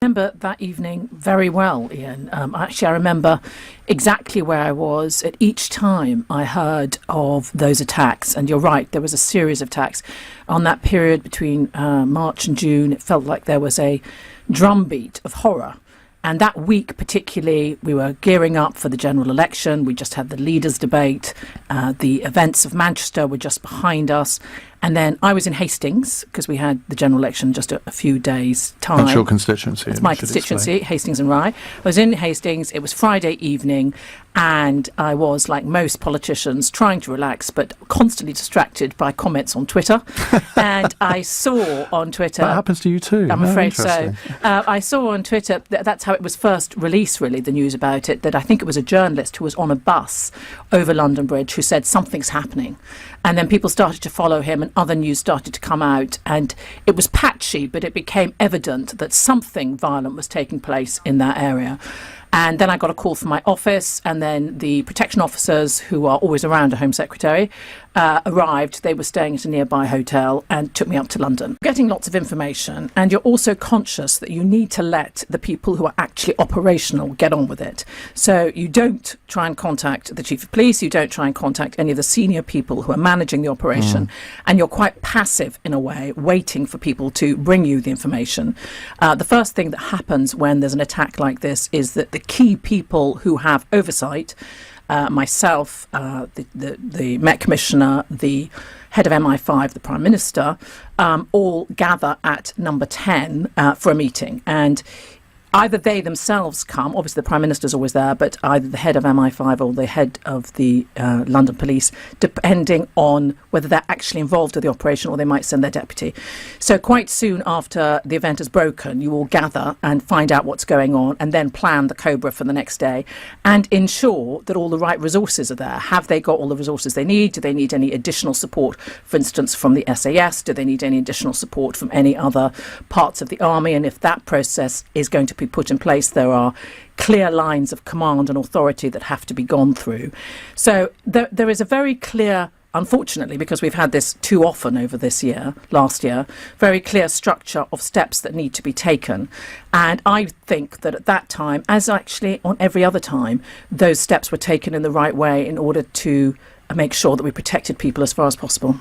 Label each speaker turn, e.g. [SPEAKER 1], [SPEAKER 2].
[SPEAKER 1] remember that evening very well, Ian. Actually, I remember exactly where I was at each time I heard of those attacks. And you're right, there was a series of attacks. On that period between March and June, it felt like there was a drumbeat of horror. And that week particularly, we were gearing up for the general election. We just had the leaders' debate. The events of Manchester were just behind us. And then I was in Hastings because we had the general election just a few days' time.
[SPEAKER 2] That's your constituency.
[SPEAKER 1] It's my constituency, Hastings and Rye. I was in Hastings. It was Friday evening, and I was, like most politicians, trying to relax, but constantly distracted by comments on Twitter. And I saw on Twitter...
[SPEAKER 2] That happens to you too.
[SPEAKER 1] I'm afraid so. I saw on Twitter, that's how it was first released, really, the news about it, that I think it was a journalist who was on a bus over London Bridge who said something's happening. And then people started to follow him and other news started to come out. And it was patchy, but it became evident that something violent was taking place in that area. And then I got a call from my office, and then the protection officers, who are always around a Home Secretary, arrived. They were staying at a nearby hotel and took me up to London. Getting lots of information, and you're also conscious that you need to let the people who are actually operational get on with it. So you don't try and contact the Chief of Police, you don't try and contact any of the senior people who are managing the operation, and you're quite passive in a way, waiting for people to bring you the information. The first thing that happens when there's an attack like this is that the key people who have oversight, myself, the Met Commissioner, the head of MI5, the Prime Minister, all gather at number 10 for a meeting. And either they themselves come, obviously the Prime Minister's always there, but either the head of MI5 or the head of the London Police, depending on whether they're actually involved in the operation, or they might send their deputy. So quite soon after the event has broken, you all gather and find out what's going on and then plan the Cobra for the next day and ensure that all the right resources are there. Have they got all the resources they need? Do they need any additional support, for instance, from the SAS? Do they need any additional support from any other parts of the army? And if that process is going to be put in place, there are clear lines of command and authority that have to be gone through. So there is a very clear, unfortunately, because we've had this too often over last year, very clear structure of steps that need to be taken. And I think that at that time, as actually on every other time, those steps were taken in the right way in order to make sure that we protected people as far as possible.